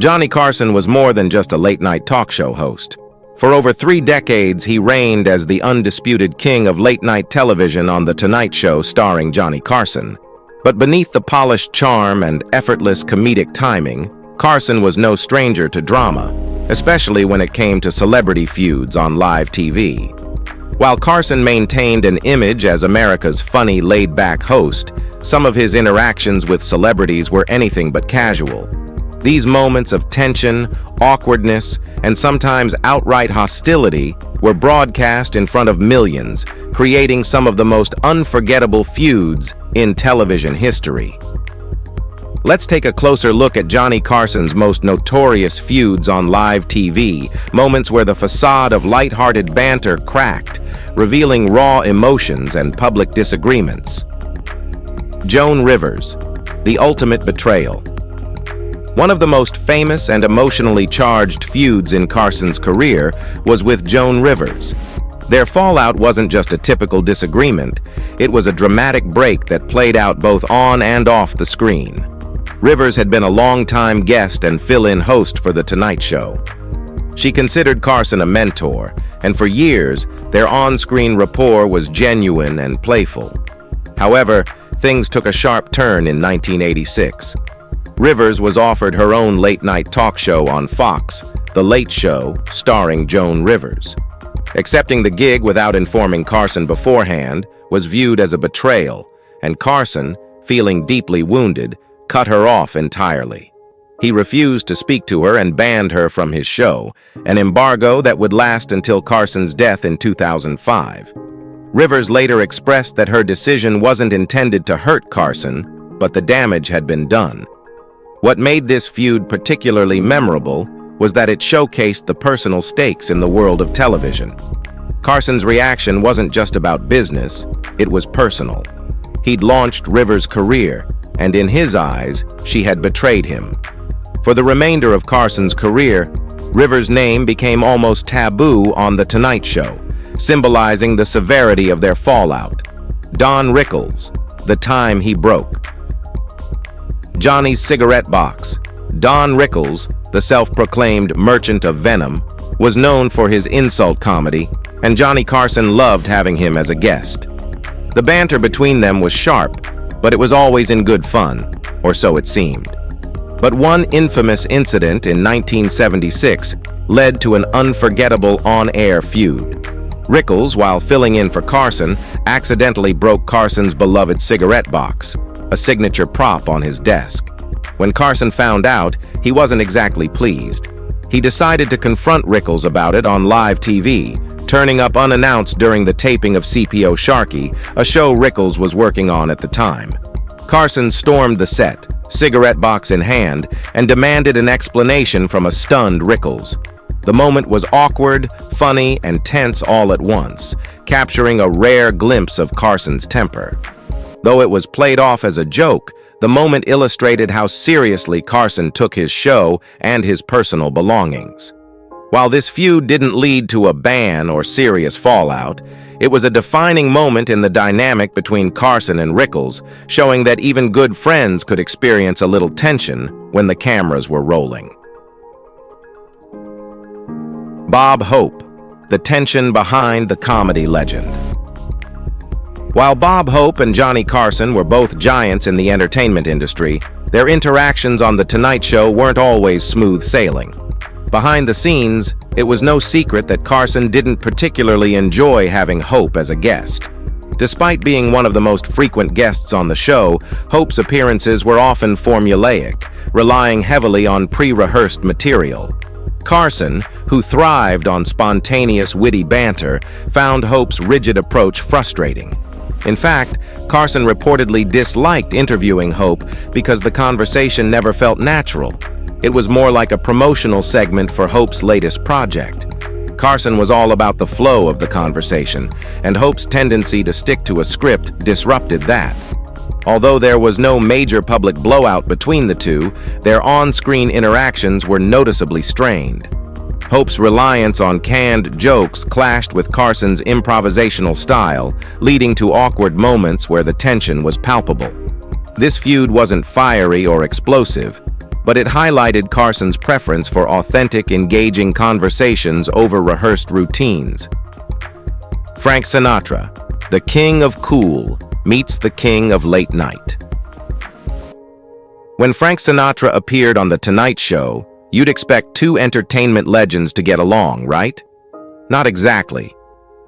Johnny Carson was more than just a late-night talk show host. For over 3 decades, he reigned as the undisputed king of late-night television on The Tonight Show starring Johnny Carson. But beneath the polished charm and effortless comedic timing, Carson was no stranger to drama, especially when it came to celebrity feuds on live TV. While Carson maintained an image as America's funny, laid-back host, some of his interactions with celebrities were anything but casual. These moments of tension, awkwardness, and sometimes outright hostility were broadcast in front of millions, creating some of the most unforgettable feuds in television history. Let's take a closer look at Johnny Carson's most notorious feuds on live TV, moments where the facade of lighthearted banter cracked, revealing raw emotions and public disagreements. Joan Rivers, the ultimate betrayal. One of the most famous and emotionally charged feuds in Carson's career was with Joan Rivers. Their fallout wasn't just a typical disagreement, it was a dramatic break that played out both on and off the screen. Rivers had been a long-time guest and fill-in host for The Tonight Show. She considered Carson a mentor, and for years, their on-screen rapport was genuine and playful. However, things took a sharp turn in 1986. Rivers was offered her own late-night talk show on Fox, The Late Show, starring Joan Rivers. Accepting the gig without informing Carson beforehand was viewed as a betrayal, and Carson, feeling deeply wounded, cut her off entirely. He refused to speak to her and banned her from his show, an embargo that would last until Carson's death in 2005. Rivers later expressed that her decision wasn't intended to hurt Carson, but the damage had been done. What made this feud particularly memorable was that it showcased the personal stakes in the world of television. Carson's reaction wasn't just about business, it was personal. He'd launched Rivers' career, and in his eyes, she had betrayed him. For the remainder of Carson's career, Rivers' name became almost taboo on The Tonight Show, symbolizing the severity of their fallout. Don Rickles, the time he broke. Johnny's cigarette box. Don Rickles, the self-proclaimed merchant of venom, was known for his insult comedy, and Johnny Carson loved having him as a guest. The banter between them was sharp, but it was always in good fun, or so it seemed. But one infamous incident in 1976 led to an unforgettable on-air feud. Rickles, while filling in for Carson, accidentally broke Carson's beloved cigarette box, a signature prop on his desk. When Carson found out, he wasn't exactly pleased. He decided to confront Rickles about it on live TV, turning up unannounced during the taping of CPO Sharky, a show Rickles was working on at the time. Carson stormed the set, cigarette box in hand, and demanded an explanation from a stunned Rickles. The moment was awkward, funny, and tense all at once, capturing a rare glimpse of Carson's temper. Though it was played off as a joke, the moment illustrated how seriously Carson took his show and his personal belongings. While this feud didn't lead to a ban or serious fallout, it was a defining moment in the dynamic between Carson and Rickles, showing that even good friends could experience a little tension when the cameras were rolling. Bob Hope, the tension behind the comedy legend. While Bob Hope and Johnny Carson were both giants in the entertainment industry, their interactions on The Tonight Show weren't always smooth sailing. Behind the scenes, it was no secret that Carson didn't particularly enjoy having Hope as a guest. Despite being one of the most frequent guests on the show, Hope's appearances were often formulaic, relying heavily on pre-rehearsed material. Carson, who thrived on spontaneous, witty banter, found Hope's rigid approach frustrating. In fact, Carson reportedly disliked interviewing Hope because the conversation never felt natural. It was more like a promotional segment for Hope's latest project. Carson was all about the flow of the conversation, and Hope's tendency to stick to a script disrupted that. Although there was no major public blowout between the two, their on-screen interactions were noticeably strained. Hope's reliance on canned jokes clashed with Carson's improvisational style, leading to awkward moments where the tension was palpable. This feud wasn't fiery or explosive. but it highlighted Carson's preference for authentic, engaging conversations over rehearsed routines. Frank Sinatra, the king of cool, meets the king of late night. When Frank Sinatra appeared on The Tonight Show, you'd expect two entertainment legends to get along, right? Not exactly.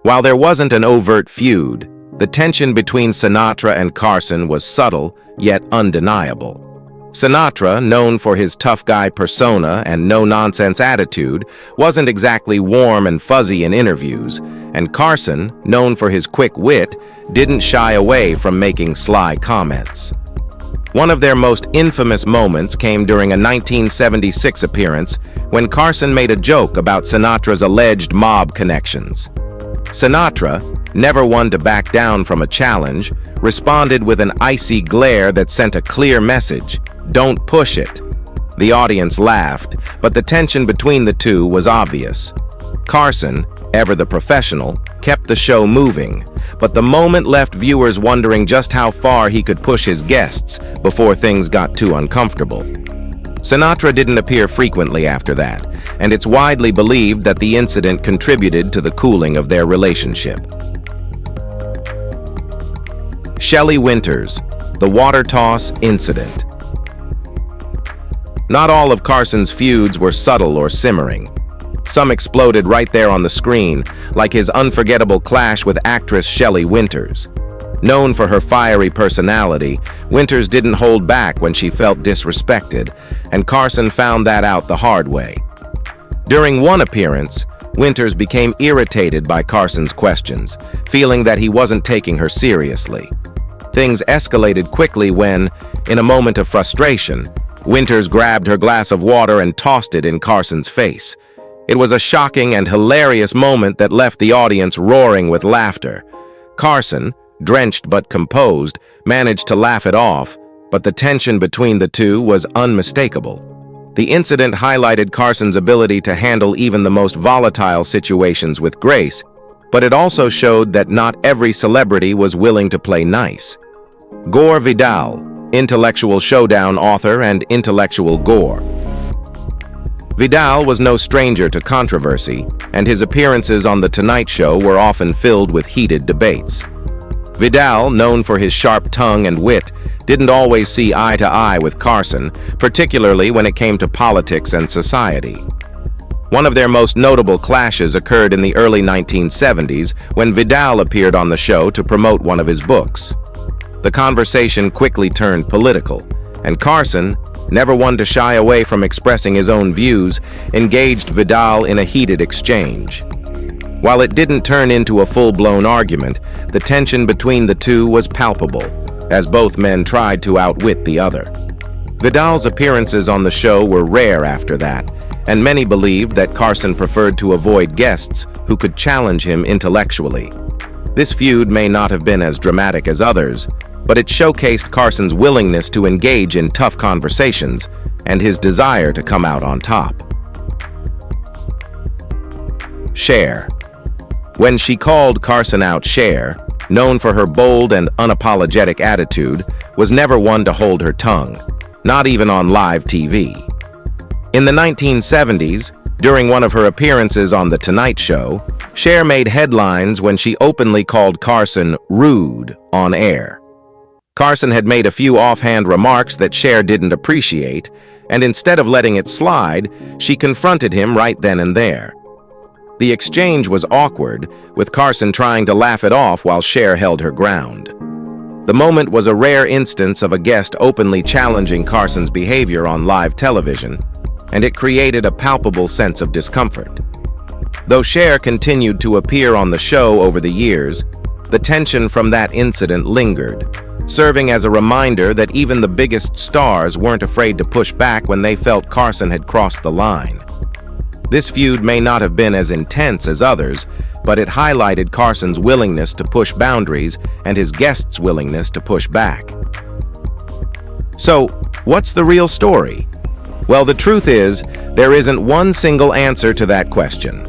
While there wasn't an overt feud, the tension between Sinatra and Carson was subtle, yet undeniable. Sinatra, known for his tough guy persona and no-nonsense attitude, wasn't exactly warm and fuzzy in interviews, and Carson, known for his quick wit, didn't shy away from making sly comments. One of their most infamous moments came during a 1976 appearance when Carson made a joke about Sinatra's alleged mob connections. Sinatra, never one to back down from a challenge, responded with an icy glare that sent a clear message: "Don't push it." The audience laughed, but the tension between the two was obvious. Carson, ever the professional, kept the show moving, but the moment left viewers wondering just how far he could push his guests before things got too uncomfortable. Sinatra didn't appear frequently after that, and it's widely believed that the incident contributed to the cooling of their relationship. Shelly Winters, the water toss incident. Not all of Carson's feuds were subtle or simmering. Some exploded right there on the screen, like his unforgettable clash with actress Shelly Winters. Known for her fiery personality, Winters didn't hold back when she felt disrespected, and Carson found that out the hard way. During one appearance, Winters became irritated by Carson's questions, feeling that he wasn't taking her seriously. Things escalated quickly when, in a moment of frustration, Winters grabbed her glass of water and tossed it in Carson's face. It was a shocking and hilarious moment that left the audience roaring with laughter. Carson, drenched but composed, managed to laugh it off, but the tension between the two was unmistakable. The incident highlighted Carson's ability to handle even the most volatile situations with grace, but it also showed that not every celebrity was willing to play nice. Gore Vidal, intellectual showdown author and intellectual gore. Vidal was no stranger to controversy, and his appearances on The Tonight Show were often filled with heated debates. Vidal, known for his sharp tongue and wit, didn't always see eye to eye with Carson, particularly when it came to politics and society. One of their most notable clashes occurred in the early 1970s when Vidal appeared on the show to promote one of his books. The conversation quickly turned political, and Carson, never one to shy away from expressing his own views, engaged Vidal in a heated exchange. While it didn't turn into a full-blown argument, the tension between the two was palpable, as both men tried to outwit the other. Vidal's appearances on the show were rare after that, and many believed that Carson preferred to avoid guests who could challenge him intellectually. This feud may not have been as dramatic as others, but it showcased Carson's willingness to engage in tough conversations and his desire to come out on top. Sher. When she called Carson out, Sher, known for her bold and unapologetic attitude, was never one to hold her tongue, not even on live TV. In the 1970s, during one of her appearances on The Tonight Show, Sher made headlines when she openly called Carson rude on air. Carson had made a few offhand remarks that Sher didn't appreciate, and instead of letting it slide, she confronted him right then and there. The exchange was awkward, with Carson trying to laugh it off while Sher held her ground. The moment was a rare instance of a guest openly challenging Carson's behavior on live television, and it created a palpable sense of discomfort. Though Sher continued to appear on the show over the years, the tension from that incident lingered, serving as a reminder that even the biggest stars weren't afraid to push back when they felt Carson had crossed the line. This feud may not have been as intense as others, but it highlighted Carson's willingness to push boundaries and his guests' willingness to push back. So, what's the real story? Well, the truth is, there isn't one single answer to that question.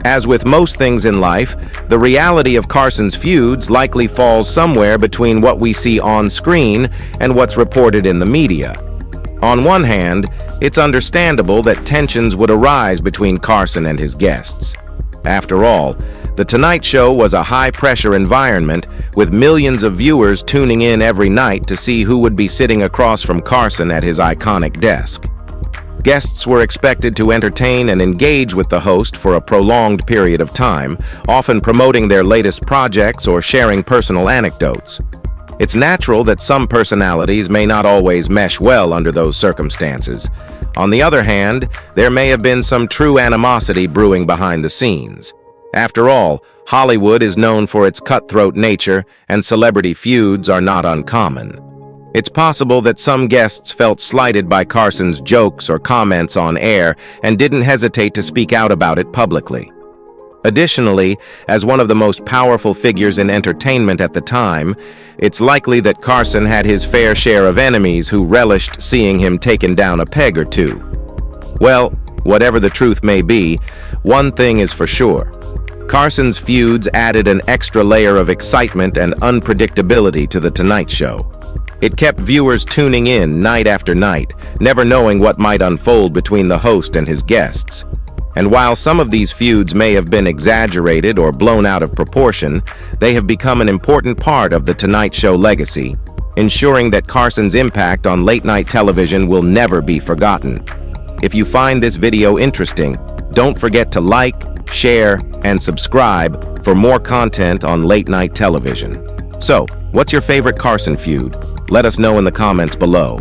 As with most things in life, the reality of Carson's feuds likely falls somewhere between what we see on screen and what's reported in the media. On one hand, it's understandable that tensions would arise between Carson and his guests. After all, The Tonight Show was a high-pressure environment with millions of viewers tuning in every night to see who would be sitting across from Carson at his iconic desk. Guests were expected to entertain and engage with the host for a prolonged period of time, often promoting their latest projects or sharing personal anecdotes. It's natural that some personalities may not always mesh well under those circumstances. On the other hand, there may have been some true animosity brewing behind the scenes. After all, Hollywood is known for its cutthroat nature, and celebrity feuds are not uncommon. It's possible that some guests felt slighted by Carson's jokes or comments on air and didn't hesitate to speak out about it publicly. Additionally, as one of the most powerful figures in entertainment at the time, it's likely that Carson had his fair share of enemies who relished seeing him taken down a peg or two. Well, whatever the truth may be, one thing is for sure. Carson's feuds added an extra layer of excitement and unpredictability to The Tonight Show. It kept viewers tuning in night after night, never knowing what might unfold between the host and his guests. And while some of these feuds may have been exaggerated or blown out of proportion, they have become an important part of The Tonight Show legacy, ensuring that Carson's impact on late-night television will never be forgotten. If you find this video interesting, don't forget to like, share, and subscribe for more content on late-night television. So, what's your favorite Carson feud? Let us know in the comments below.